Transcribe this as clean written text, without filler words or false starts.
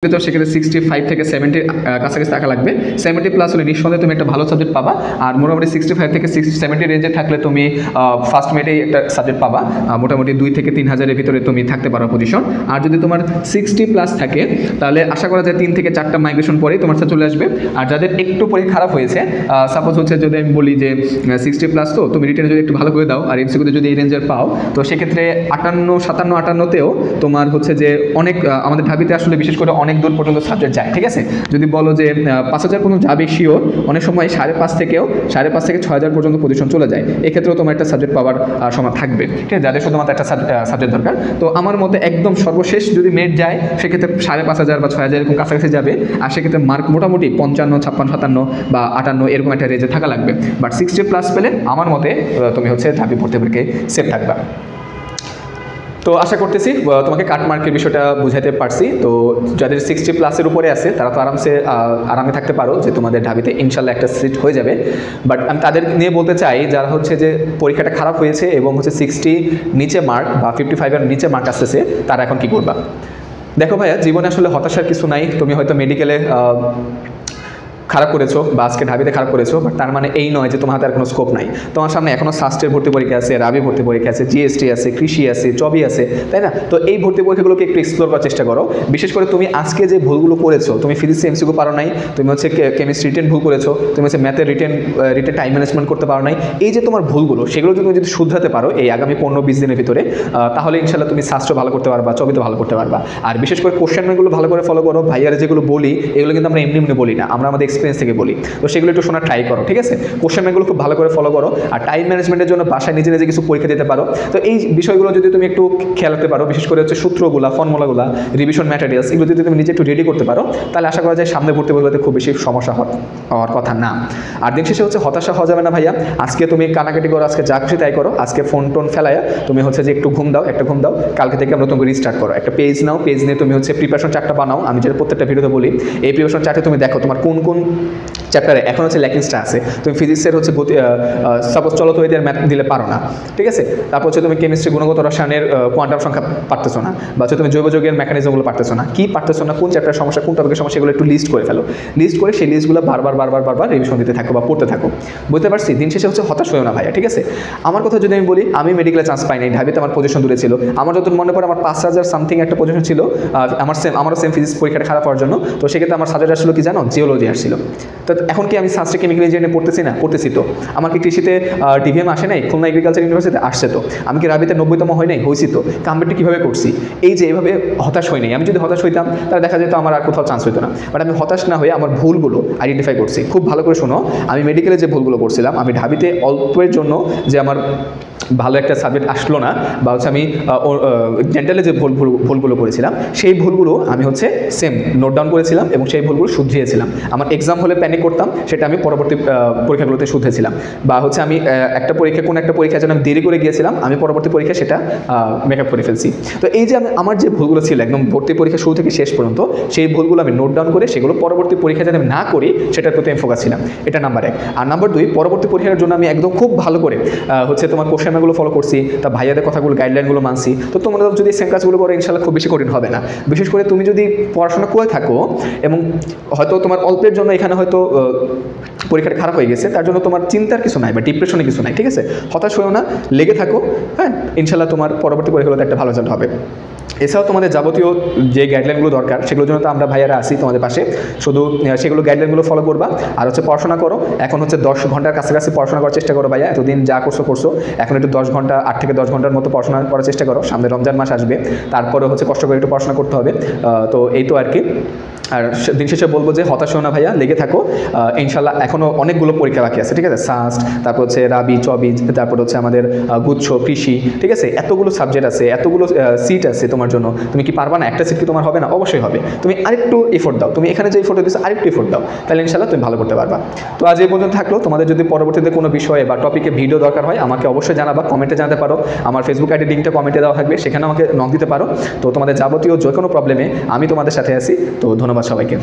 তো সেক্ষেত্রে 65 থেকে 70 কাছাকাছি টাকা লাগবে। 70+ হলে নিঃসন্দেহে তুমি একটা ভালো সাবজেক্ট পাবা। আর মোটামুটি 65 থেকে 70 রেঞ্জে থাকলে তুমি ফার্স্ট মেটেই একটা সাবজেক্ট পাবা। মোটামুটি 2 থেকে 3 হাজারের ভিতরে তুমি থাকতে পারো পজিশন। আর যদি তোমার 60+ থাকে তাহলে আশা করা যায় 3 থেকে 4টা মাইগ্রেশন পরেই তোমার সাথে চলে আসবে। আর যাদের একটু পরীক্ষা খারাপ হয়েছে, সাপোজ হচ্ছে যদি আমি বলি যে 60+ তো তুমি রিটেনে যদি একটু ভালো করে দাও আর এমসিকিউতে যদি এই রেঞ্জের পাও, তো সেক্ষেত্রে 58, 57, 58তেও তোমার হচ্ছে যে অনেক আমাদের ঢাবিতে আসলে বিশেষ করে অনেক দূর পর্যন্ত সাবজেক্ট যায়। ঠিক আছে, যদি বলো যে 5000 পর্যন্ত যাবে শিওর, অনেক সময় 5.5 থেকে 6000 পর্যন্ত পজিশন চলে যায়। এক্ষেত্রেও তোমার একটা সাবজেক্ট পাওয়ার সময় থাকবে। ঠিক আছে, যাদের শুধুমাত্র একটা সাবজেক্ট দরকার। তো আমার মতে একদম সর্বশেষ যদি মেট যায় সেক্ষেত্রে 5500 বা 6000 এরকম কাছাকাছি যাবে। আর সেক্ষেত্রে মার্ক মোটামুটি 55, 56, 57 বা 58 এরকম একটা রেঞ্জে থাকা লাগবে। বাট 60+ পেলে আমার মতে তুমি হচ্ছে ঢাবি ভর্তি পরীক্ষায় সেফ থাকবা। তো আশা করতেছি তোমাকে কাট মার্কের বিষয়টা বুঝাতে পারছি। তো যাদের 60+-এর উপরে আছে তারা তো আরামে থাকতে পারো যে তোমাদের ঢাবিতে ইনশাল্লাহ একটা সিট হয়ে যাবে। বাট আমি তাদের নিয়ে বলতে চাই যারা হচ্ছে যে পরীক্ষাটা খারাপ হয়েছে এবং হচ্ছে 60 নিচে মার্ক বা 55-এর নিচে মার্ক আসতেছে, তারা এখন কী করবা? দেখো ভাইয়া, জীবনে আসলে হতাশার কিছু নাই। তুমি হয়তো মেডিকেলে খারাপ করেছো বা আজকে ঢাবিতে খারাপ করেছো, বাট তার মানে এই নয় যে তোমার হাতে আর কোনো স্কোপ নাই। তোমার সামনে এখনও সাস্টের ভর্তি পরীক্ষা আছে, রাবি ভর্তি পরীক্ষা আছে, জিএসটি আছে, কৃষি আছে, চবি আছে, তাই না? তো এই ভর্তি পরীক্ষাগুলোকে একটু এক্সপ্লোর করার চেষ্টা করো। বিশেষ করে তুমি আজকে যে ভুলগুলো করেছো, তুমি ফিজিক্সে এমসিকিউ পারো নাই, তুমি হচ্ছে কেমিস্ট্রি রিটেন ভুল করেছো, তুমি হচ্ছে ম্যাথের রিটেন টাইম ম্যানেজমেন্ট করতে পারো নাই। এই যে তোমার ভুলগুলো, সেগুলো তুমি যদি শুধরাতে পারো এই আগামী 15-20 দিনের ভিতরে, তাহলে ইনশাল্লাহ তুমি সাস্টও ভালো করতে পারবা, চবিতে ভালো করতে পারবা। আর বিশেষ করে কোশ্চেন ব্যাংকগুলো ভালো করে ফলো করো। ভাইয়ারে যেগুলো বলি এগুলো কিন্তু আমরা এমনি এমনি বলি না, আমরা আমাদের এক্সপিরিয়েন্স থেকে বলি। তো সেগুলো একটু শোনা ট্রাই করো, ঠিক আছে? কোশ্চেন ব্যাংকগুলো খুব ভালো করে ফলো করো। আর টাইম ম্যানেজমেন্টের জন্য বাসায় নিজে নিজে কিছু পরীক্ষা দিতে পারো। তো এই বিষয়গুলো যদি তুমি একটু খেয়াল রাখতে পারো, বিশেষ করে হচ্ছে সূত্রগুলা, ফর্মুলাগুলা, রিভিশন ম্যাটেরিয়ালস, এগুলো যদি তুমি নিজে একটু রেডি করতে পারো, তাহলে আশা করা যায় সামনে ভর্তি পরীক্ষাতে খুব বেশি সমস্যা হওয়ার কথা না। আর দিন শেষে হচ্ছে হতাশা হওয়া যাবে না ভাইয়া। আজকে তুমি কানাকাটি করো, আজকে যা খুশি তাই করো, আজকে ফোন টোন ফেলায়া তুমি হচ্ছে যে একটু ঘুম দাও, একটা ঘুম দাও, কালকে থেকে আমরা তুমি রিস্টার্ট করো। একটা পেজ নাও, পেজ নিয়ে তুমি হচ্ছে প্রিপারেশন চার্টটা বানাও। আমি যেটা প্রত্যেকটা ভিডিওতে বলি, এই প্রিপারেশন চার্টে তুমি দেখো তোমার কোন কোন চ্যাপ্টারে এখন হচ্ছে ল্যাকিংসটা আছে। তুমি ফিজিক্সের হচ্ছে সাপোজ চলতবিদের ম্যাথ দিলে পারো না, ঠিক আছে? তারপর হচ্ছে তুমি কেমিস্ট্রি, গুণগত রসায়নের কোয়ান্টাম সংখ্যা পারতেছো না, বা হচ্ছে তুমি জৈবযৌগের মেকানিজমগুলো পারতেছো না। কি পারতেছো না, কোন চ্যাপ্টারের সমস্যা, কোন টপিকের সমস্যা, এগুলো একটু লিস্ট করে ফেলো। লিস্ট করে সেই লিস্টগুলো বারবার রিভিশন দিতে থাকো বা পড়তে থাকো। বুঝতে পারছি? দিন শেষে হচ্ছে হতাশ হয়েও না ভাইয়া, ঠিক আছে? আমার কথা যদি আমি বলি, আমি মেডিকেলে চান্স পাই নাই, ঢাবিতে আমার পজিশন দূরে ছিল। আমার যত মনে পড়ে আমার 5000 সামথিং একটা পজিশন ছিল। আমারও সেম ফিজিক্স পরীক্ষাটা খারাপ হওয়ার জন্য। তো সেক্ষেত্রে আমার সাবজেক্ট আসলে কি জানো, জিওলজি আসছিল। তো এখন কি আমি সায়েন্স কেমিক্যাল ইঞ্জিনিয়ারিং পড়তেছি না? পড়তেছি তো। আমার কি কৃষিতে ডিভিএম আসে নাই? খুলনা এগ্রিকালচার ইউনিভার্সিটিতে আসছে তো। আমি কি রাবিতে 90তম হয় নাই? হয়েছি তো। কমপ্লিট কীভাবে করছি? এই যে এভাবে হতাশ হই নাই। আমি যদি হতাশ হইতাম তাহলে দেখা যেত আমার আর কোথাও চান্স হইতো না। বাট আমি হতাশ না হয়ে আমার ভুলগুলো আইডেন্টিফাই করছি। খুব ভালো করে শোনো, আমি মেডিকেলে যে ভুলগুলো করছিলাম, আমি ঢাবিতে অল্পের জন্য যে আমার ভালো একটা সাবজেক্ট আসলো না, বা হচ্ছে আমি ডেন্টালে যে ভুলগুলো করেছিলাম, সেই ভুলগুলো আমি হচ্ছে সেম নোট ডাউন করেছিলাম এবং সেই ভুলগুলো শুধরিয়েছিলাম। আমার এক্সাম হলে প্যানিক করতাম, সেটা আমি পরবর্তী পরীক্ষাগুলোতে শুধরেছিলাম। বা হচ্ছে আমি একটা পরীক্ষা যেন আমি দেরি করে গিয়েছিলাম, আমি পরবর্তী পরীক্ষা সেটা মেকআপ করে ফেলছি। তো এই যে আমার যে ভুলগুলো ছিল একদম ভর্তি পরীক্ষা শুরু থেকে শেষ পর্যন্ত, সেই ভুলগুলো আমি নোট ডাউন করে সেগুলো পরবর্তী পরীক্ষা যাতে আমি না করি সেটার প্রতি আমি ফোকাস ছিলাম। এটা নাম্বার 1। আর নাম্বার 2, পরবর্তী পরীক্ষার জন্য আমি একদম খুব ভালো করে হচ্ছে তোমার কোশ্চেনগুলো ফলো করছি, তা ভাইয়াদের কথাগুলো, গাইডলাইনগুলো মানছি। তো তোমরা যদি সেম কাজগুলো করো ইনশাল্লাহ খুব বেশি কঠিন হবে না। বিশেষ করে তুমি যদি পড়াশোনা করে থাকো এবং হয়তো তোমার অল্পের জন্য এখানে হয়তো পরীক্ষাটা খারাপ হয়ে গেছে, তার জন্য তোমার চিন্তার কিছু নাই বা ডিপ্রেশনে কিছু নাই, ঠিক আছে? হতাশ হয়েও না, লেগে থাকো, হ্যাঁ, ইনশাল্লাহ তোমার পরবর্তী পরীক্ষাগুলোতে একটা ভালো রেজাল্ট হবে। এছাড়াও তোমাদের যাবতীয় যে গাইডলাইনগুলো দরকার সেগুলোর জন্য তো আমরা ভাইয়ারা আসি তোমাদের পাশে, শুধু সেগুলো গাইডলাইনগুলো ফলো করবা। আর হচ্ছে পড়াশোনা করো। এখন হচ্ছে 10 ঘন্টার কাছাকাছি পড়াশোনা করার চেষ্টা করো ভাইয়া। এতদিন যা করছো, এখন একটু 10 ঘন্টা, 8 থেকে 10 ঘন্টার মতো পড়াশোনা করার চেষ্টা করো। সামনে রমজান মাস আসবে, তারপরে হচ্ছে কষ্ট করে একটু পড়াশোনা করতে হবে। তো এই তো আর কি। আর দিন শেষে বলবো যে হতাশ হও না ভাইয়া, লেগে থাকো। ইনশাল্লাহ এখনও অনেকগুলো পরীক্ষা বাকি আছে, ঠিক আছে? সাস্ট, তারপর হচ্ছে রাবি, চবি, তারপর হচ্ছে আমাদের গুচ্ছ, কৃষি, ঠিক আছে? এতগুলো সাবজেক্ট আছে, এতগুলো সিট আছে তোমার জন্য। তুমি কি পারবা না? একটা সিট কি তোমার হবে না? অবশ্যই হবে। তুমি আরেকটু এফোর্ট দাও, তুমি এখানে যে এফোর্ট দিচ্ছ আরেকটু এফোর্ট দাও, তাহলে ইনশাল্লাহ তুমি ভালো করতে পারবা। তো আজ এই পর্যন্ত থাকলো। তোমাদের যদি পরবর্তীতে কোনো বিষয়ে বা টপিকে ভিডিও দরকার হয় আমাকে অবশ্যই জানাবা, কমেন্টে জানাতে পারো। আমার ফেসবুক আইডি লিঙ্কটা কমেন্টে দেওয়া থাকবে, সেখানে আমাকে নক দিতে পারো। তো তোমাদের যাবতীয় যে কোনো প্রবলেমে আমি তোমাদের সাথে আছি। তো ধন্যবাদ সবাইকে।